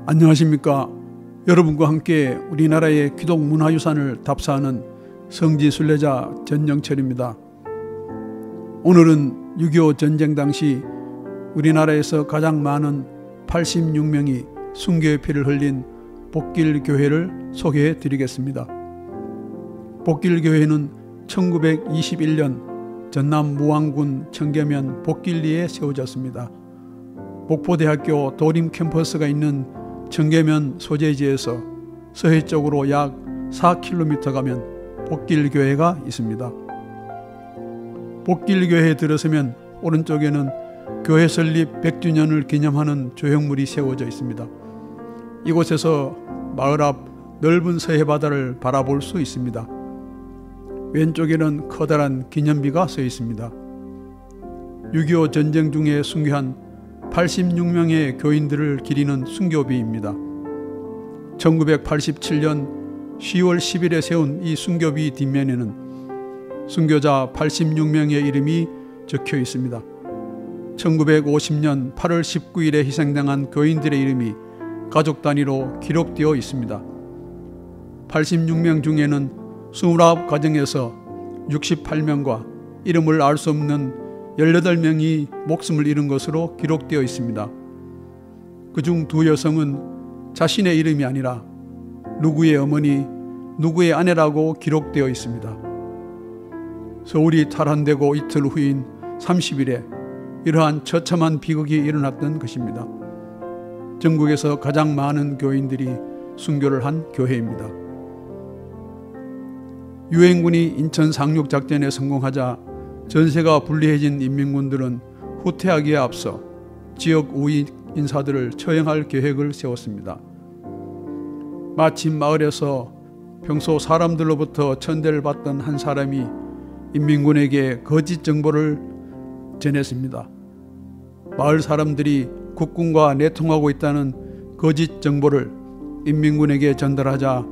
안녕하십니까. 여러분과 함께 우리나라의 기독문화유산을 답사하는 성지순례자 전영철입니다. 오늘은 6.25 전쟁 당시 우리나라에서 가장 많은 86명이 순교의 피를 흘린 복길교회를 소개해 드리겠습니다. 복길교회는 1921년 전남 무안군 청계면 복길리에 세워졌습니다. 목포대학교 도림 캠퍼스가 있는 청계면 소재지에서 서해쪽으로 약 4km 가면 복길교회가 있습니다. 복길교회에 들어서면 오른쪽에는 교회 설립 100주년을 기념하는 조형물이 세워져 있습니다. 이곳에서 마을 앞 넓은 서해바다를 바라볼 수 있습니다. 왼쪽에는 커다란 기념비가 서 있습니다. 6.25 전쟁 중에 순교한 86명의 교인들을 기리는 순교비입니다. 1987년 10월 10일에 세운 이 순교비 뒷면에는 순교자 86명의 이름이 적혀 있습니다. 1950년 8월 19일에 희생당한 교인들의 이름이 가족 단위로 기록되어 있습니다. 86명 중에는 29가정에서 68명과 이름을 알 수 없는 18명이 목숨을 잃은 것으로 기록되어 있습니다. 그중 2 여성은 자신의 이름이 아니라 누구의 어머니, 누구의 아내라고 기록되어 있습니다. 서울이 탈환되고 이틀 후인 30일에 이러한 처참한 비극이 일어났던 것입니다. 전국에서 가장 많은 교인들이 순교를 한 교회입니다. 유엔군이 인천 상륙작전에 성공하자 전세가 불리해진 인민군들은 후퇴하기에 앞서 지역 우위 인사들을 처형할 계획을 세웠습니다. 마침 마을에서 평소 사람들로부터 천대를 받던 한 사람이 인민군에게 거짓 정보를 전했습니다. 마을 사람들이 국군과 내통하고 있다는 거짓 정보를 인민군에게 전달하자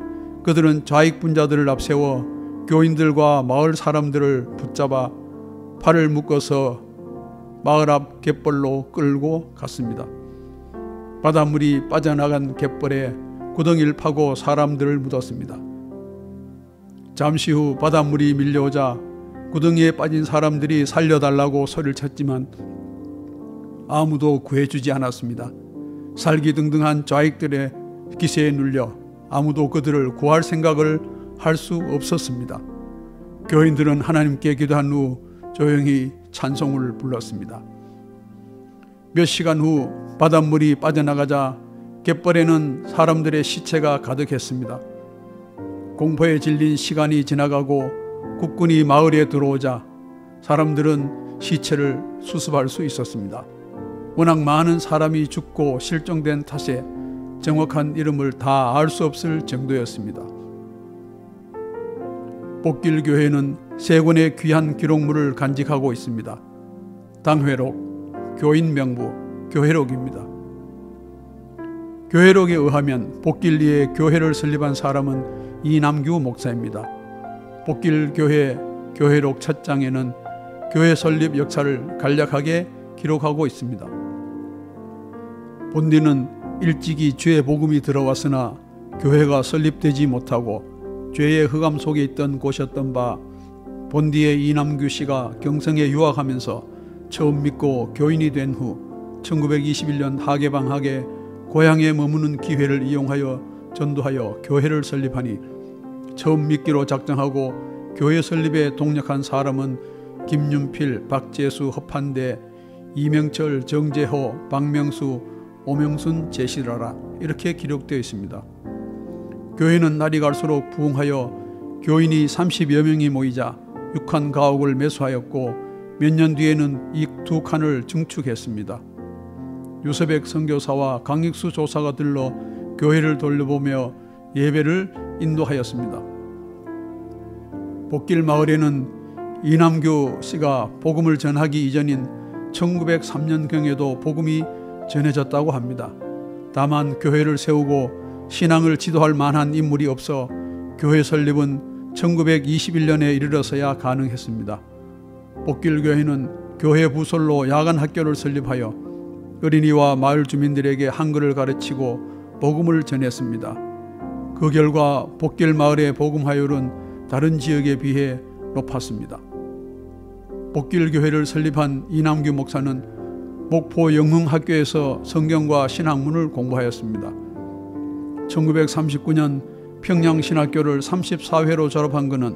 그들은 좌익분자들을 앞세워 교인들과 마을 사람들을 붙잡아 팔을 묶어서 마을 앞 갯벌로 끌고 갔습니다. 바닷물이 빠져나간 갯벌에 구덩이를 파고 사람들을 묻었습니다. 잠시 후 바닷물이 밀려오자 구덩이에 빠진 사람들이 살려달라고 소리를 쳤지만 아무도 구해주지 않았습니다. 살기등등한 좌익들의 기세에 눌려 아무도 그들을 구할 생각을 할 수 없었습니다. 교인들은 하나님께 기도한 후 조용히 찬송을 불렀습니다. 몇 시간 후 바닷물이 빠져나가자 갯벌에는 사람들의 시체가 가득했습니다. 공포에 질린 시간이 지나가고 국군이 마을에 들어오자 사람들은 시체를 수습할 수 있었습니다. 워낙 많은 사람이 죽고 실종된 탓에 정확한 이름을 다 알 수 없을 정도였습니다. 복길교회는 3권의 귀한 기록물을 간직하고 있습니다. 당회록, 교인명부, 교회록입니다. 교회록에 의하면 복길리에 교회를 설립한 사람은 이남규 목사입니다. 복길교회 교회록 첫 장에는 교회 설립 역사를 간략하게 기록하고 있습니다. 본디는 일찍이 죄의 복음이 들어왔으나 교회가 설립되지 못하고 죄의 흑암 속에 있던 곳이었던 바 본디의 이남규 씨가 경성에 유학하면서 처음 믿고 교인이 된 후 1921년 하계방학에 고향에 머무는 기회를 이용하여 전도하여 교회를 설립하니 처음 믿기로 작정하고 교회 설립에 동력한 사람은 김윤필, 박재수, 허판대, 이명철, 정재호, 박명수, 오명순, 제시라라 이렇게 기록되어 있습니다. 교회는 날이 갈수록 부흥하여 교인이 30여 명이 모이자 6칸 가옥을 매수하였고 몇 년 뒤에는 이 2칸을 증축했습니다. 유서백 선교사와 강익수 조사가 들러 교회를 돌려보며 예배를 인도하였습니다. 복길 마을에는 이남규 씨가 복음을 전하기 이전인 1903년경에도 복음이 전해졌다고 합니다. 다만 교회를 세우고 신앙을 지도할 만한 인물이 없어 교회 설립은 1921년에 이르러서야 가능했습니다. 복길교회는 교회 부설로 야간 학교를 설립하여 어린이와 마을 주민들에게 한글을 가르치고 복음을 전했습니다. 그 결과 복길 마을의 복음화율은 다른 지역에 비해 높았습니다. 복길 교회를 설립한 이남규 목사는 목포 영흥학교에서 성경과 신학문을 공부하였습니다. 1939년 평양신학교를 34회로 졸업한 그는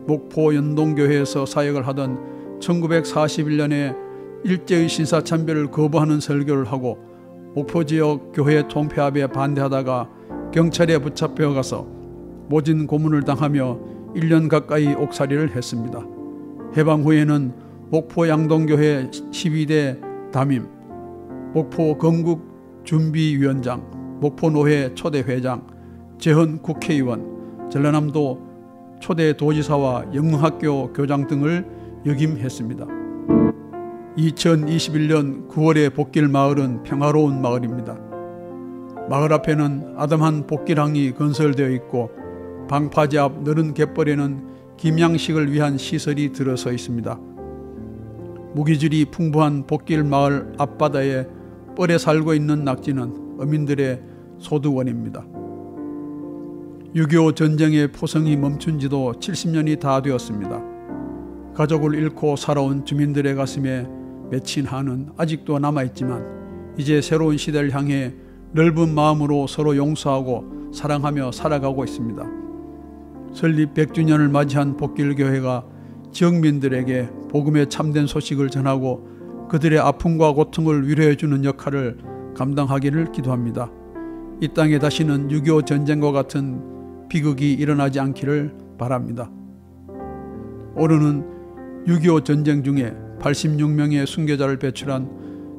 목포 연동교회에서 사역을 하던 1941년에 일제의 신사참배를 거부하는 설교를 하고 목포 지역 교회 통폐합에 반대하다가 경찰에 붙잡혀 가서 모진 고문을 당하며 1년 가까이 옥살이를 했습니다. 해방 후에는 목포 양동교회 12대 담임, 목포 건국준비위원장, 목포노회 초대회장, 재헌 국회의원, 전라남도 초대 도지사와 영흥학교 교장 등을 역임했습니다. 2021년 9월의 복길 마을은 평화로운 마을입니다. 마을 앞에는 아담한 복길항이 건설되어 있고 방파제 앞 너른 갯벌에는 김양식을 위한 시설이 들어서 있습니다. 무기질이 풍부한 복길 마을 앞바다에 뻘에 살고 있는 낙지는 어민들의 소득원입니다. 6.25 전쟁의 포성이 멈춘 지도 70년이 다 되었습니다. 가족을 잃고 살아온 주민들의 가슴에 맺힌 한은 아직도 남아있지만 이제 새로운 시대를 향해 넓은 마음으로 서로 용서하고 사랑하며 살아가고 있습니다. 설립 100주년을 맞이한 복길교회가 지역민들에게 복음의 참된 소식을 전하고 그들의 아픔과 고통을 위로해주는 역할을 감당하기를 기도합니다. 이 땅에 다시는 6.25 전쟁과 같은 비극이 일어나지 않기를 바랍니다. 오늘은 6.25 전쟁 중에 86명의 순교자를 배출한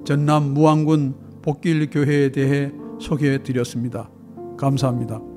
전남 무안군 복길교회에 대해 소개해 드렸습니다. 감사합니다.